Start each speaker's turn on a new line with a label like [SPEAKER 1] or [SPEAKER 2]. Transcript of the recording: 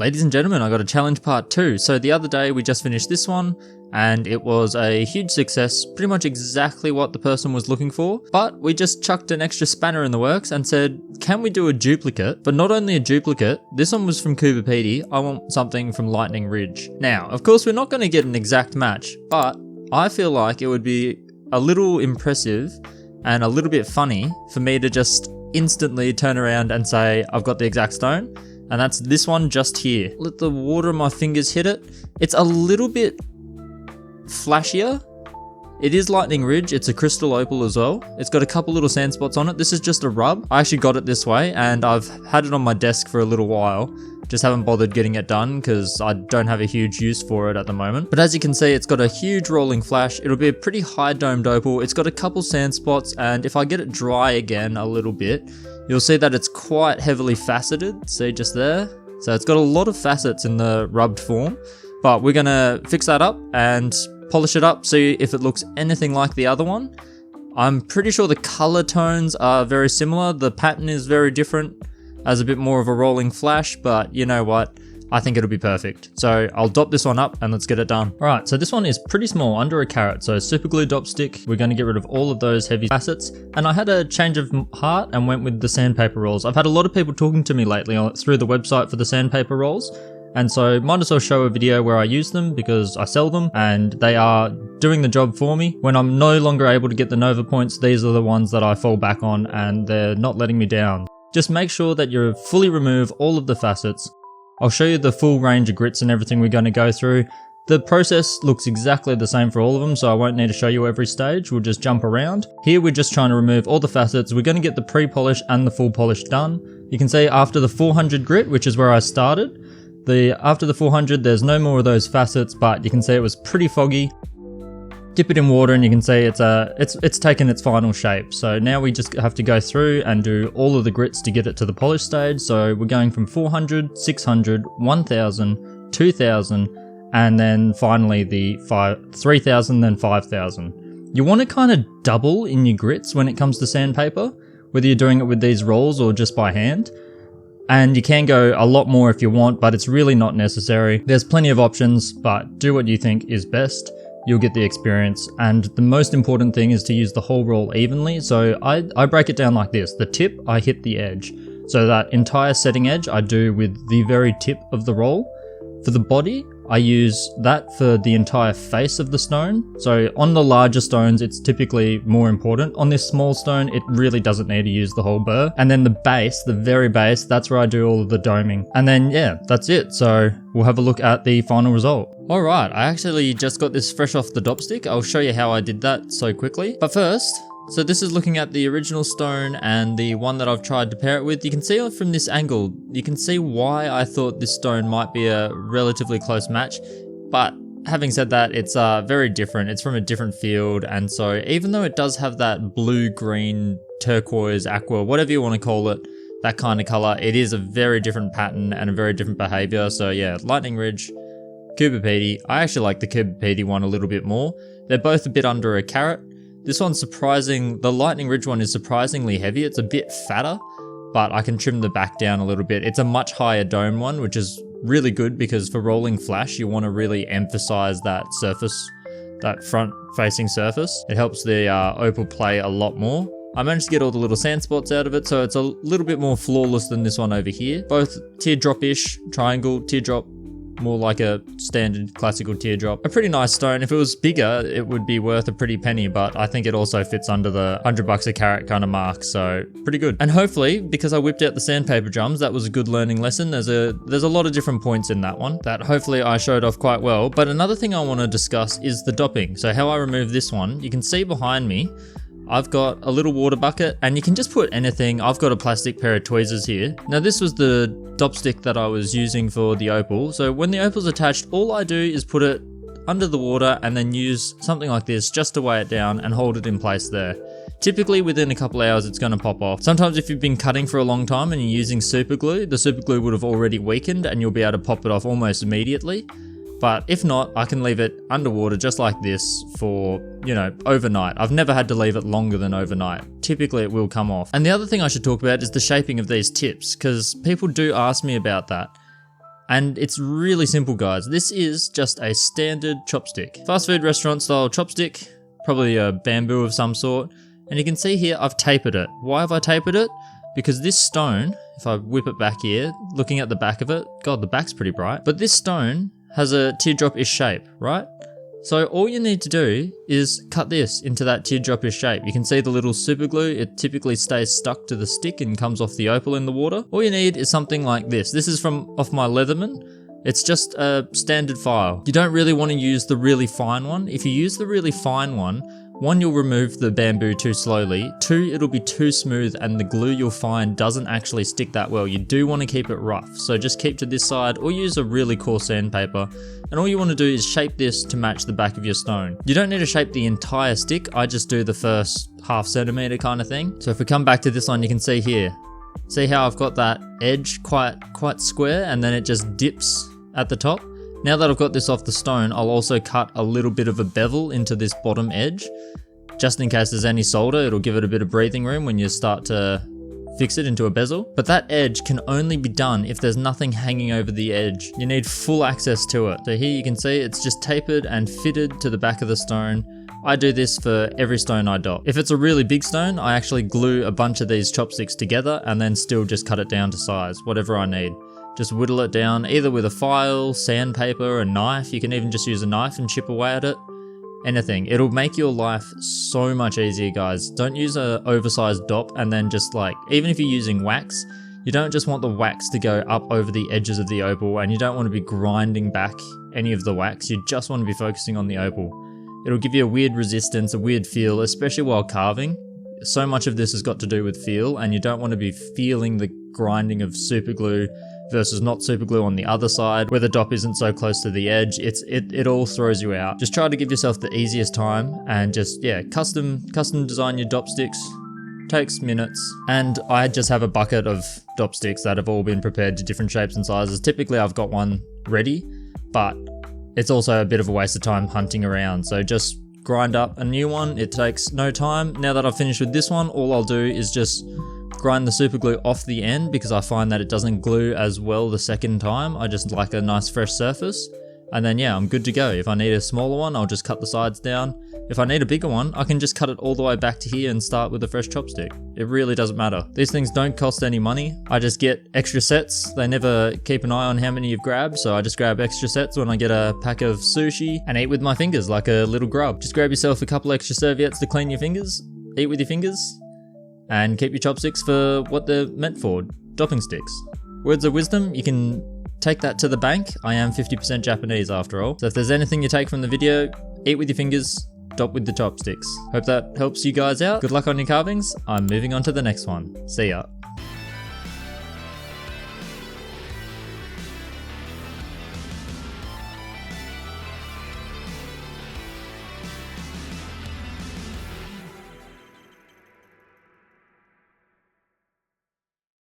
[SPEAKER 1] Ladies and gentlemen, I got a challenge part 2. So the other day we just finished this one and it was a huge success, pretty much exactly what the person was looking for, but we just chucked an extra spanner in the works and said, can we do a duplicate? But not only a duplicate, this one was from Cooper Petey, I want something from Lightning Ridge. Now, of course we're not going to get an exact match, but I feel like it would be a little impressive and a little bit funny for me to just instantly turn around and say, I've got the exact stone. And that's this one just here. Let the water on my fingers hit it. It's a little bit flashier. It is Lightning Ridge. It's a crystal opal as well. It's got a couple little sand spots on it. This is just a rub. I actually got it this way and I've had it on my desk for a little while. Just haven't bothered getting it done because I don't have a huge use for it at the moment. But as you can see, it's got a huge rolling flash. It'll be a pretty high domed opal. It's got a couple sand spots, and if I get it dry again a little bit, you'll see that it's quite heavily faceted. See just there? So it's got a lot of facets in the rubbed form, but we're gonna fix that up and polish it up, see if it looks anything like the other one. I'm pretty sure the color tones are very similar. The pattern is very different, as a bit more of a rolling flash, but you know what? I think it'll be perfect. So I'll dop this one up and let's get it done. All right, so this one is pretty small, under a carat. So super glue dop stick. We're going to get rid of all of those heavy facets. And I had a change of heart and went with the sandpaper rolls. I've had a lot of people talking to me lately through the website for the sandpaper rolls. And so might as well show a video where I use them because I sell them and they are doing the job for me. When I'm no longer able to get the Nova points, these are the ones that I fall back on and they're not letting me down. Just make sure that you fully remove all of the facets. I'll show you the full range of grits and everything we're going to go through. The process looks exactly the same for all of them, so I won't need to show you every stage. We'll just jump around. Here we're just trying to remove all the facets. We're going to get the pre-polish and the full polish done. You can see after the 400 grit, which is where I started, after the 400 there's no more of those facets, but you can see it was pretty foggy. Dip it in water and you can see it's taken its final shape. So now we just have to go through and do all of the grits to get it to the polish stage. So we're going from 400, 600, 1000, 2000, and then finally the 3000, then 5000. You want to kind of double in your grits when it comes to sandpaper, whether you're doing it with these rolls or just by hand. And you can go a lot more if you want, but it's really not necessary. There's plenty of options, but do what you think is best. You'll get the experience, and the most important thing is to use the whole roll evenly. So I break it down like this. The tip, I hit the edge. So that entire setting edge I do with the very tip of the roll. For the body, I use that for the entire face of the stone. So on the larger stones, it's typically more important. On this small stone, it really doesn't need to use the whole burr. And then the base, the very base, that's where I do all of the doming. And then yeah, that's it. So we'll have a look at the final result. All right, I actually just got this fresh off the dop stick. I'll show you how I did that so quickly. But first, so this is looking at the original stone and the one that I've tried to pair it with. You can see from this angle, you can see why I thought this stone might be a relatively close match. But having said that, it's very different. It's from a different field. And so even though it does have that blue, green, turquoise, aqua, whatever you want to call it, that kind of color, it is a very different pattern and a very different behavior. So yeah, Lightning Ridge, Cooper Petey. I actually like the Cooper Petey one a little bit more. They're both a bit under a carat. This one's the Lightning Ridge one is surprisingly heavy. It's a bit fatter, but I can trim the back down a little bit. It's a much higher dome one, which is really good because for rolling flash, you want to really emphasize that surface, that front facing surface. It helps the opal play a lot more. I managed to get all the little sand spots out of it, so it's a little bit more flawless than this one over here. Both teardrop-ish, triangle, teardrop, more like a standard classical teardrop. A pretty nice stone. If it was bigger, it would be worth a pretty penny, but I think it also fits under the $100 a carat kind of mark, so pretty good. And hopefully, because I whipped out the sandpaper drums, that was a good learning lesson. There's a lot of different points in that one that hopefully I showed off quite well. But another thing I want to discuss is the dopping. So how I remove this one, you can see behind me, I've got a little water bucket and you can just put anything. I've got a plastic pair of tweezers here. Now this was the dop stick that I was using for the opal. So when the opal's attached, all I do is put it under the water and then use something like this just to weigh it down and hold it in place there. Typically within a couple hours it's going to pop off. Sometimes if you've been cutting for a long time and you're using super glue, the super glue would have already weakened and you'll be able to pop it off almost immediately. But if not, I can leave it underwater just like this for, overnight. I've never had to leave it longer than overnight. Typically it will come off. And the other thing I should talk about is the shaping of these tips, because people do ask me about that. And it's really simple, guys. This is just a standard chopstick. Fast food restaurant style chopstick, probably a bamboo of some sort. And you can see here, I've tapered it. Why have I tapered it? Because this stone, if I whip it back here, looking at the back of it, God, the back's pretty bright. But this stone has a teardrop-ish shape, right? So all you need to do is cut this into that teardrop-ish shape. You can see the little super glue, it typically stays stuck to the stick and comes off the opal in the water. All you need is something like this. This is off my Leatherman. It's just a standard file. You don't really want to use the really fine one. If you use the really fine one, you'll remove the bamboo too slowly. 2, it'll be too smooth and the glue you'll find doesn't actually stick that well. You do want to keep it rough. So just keep to this side or use a really coarse sandpaper. And all you want to do is shape this to match the back of your stone. You don't need to shape the entire stick. I just do the first ½ centimeter kind of thing. So if we come back to this one, you can see here. See how I've got that edge quite square and then it just dips at the top? Now that I've got this off the stone, I'll also cut a little bit of a bevel into this bottom edge. Just in case there's any solder, it'll give it a bit of breathing room when you start to fix it into a bezel. But that edge can only be done if there's nothing hanging over the edge. You need full access to it. So here you can see it's just tapered and fitted to the back of the stone. I do this for every stone I dop. If it's a really big stone, I actually glue a bunch of these chopsticks together and then still just cut it down to size, whatever I need. Just whittle it down either with a file, sandpaper, a knife. You can even just use a knife and chip away at it. Anything. It'll make your life so much easier, guys. Don't use an oversized dop and then just like, even if you're using wax, you don't just want the wax to go up over the edges of the opal and you don't want to be grinding back any of the wax. You just want to be focusing on the opal. It'll give you a weird resistance, a weird feel, especially while carving. So much of this has got to do with feel and you don't want to be feeling the grinding of super glue versus not super glue on the other side where the dop isn't so close to the edge. It all throws you out. Just try to give yourself the easiest time and just, yeah, custom design your dop sticks. Takes minutes. And I just have a bucket of dop sticks that have all been prepared to different shapes and sizes. Typically I've got one ready, but it's also a bit of a waste of time hunting around. So just grind up a new one. It takes no time. Now that I've finished with this one, all I'll do is just grind the super glue off the end because I find that it doesn't glue as well the second time. I just like a nice fresh surface. And then yeah, I'm good to go. If I need a smaller one, I'll just cut the sides down. If I need a bigger one, I can just cut it all the way back to here and start with a fresh chopstick. It really doesn't matter. These things don't cost any money. I just get extra sets. They never keep an eye on how many you've grabbed, so I just grab extra sets when I get a pack of sushi and eat with my fingers like a little grub. Just grab yourself a couple extra serviettes to clean your fingers, eat with your fingers, and keep your chopsticks for what they're meant for, dopping sticks. Words of wisdom, you can take that to the bank. I am 50% Japanese after all. So if there's anything you take from the video, eat with your fingers, dop with the chopsticks. Hope that helps you guys out. Good luck on your carvings. I'm moving on to the next one. See ya.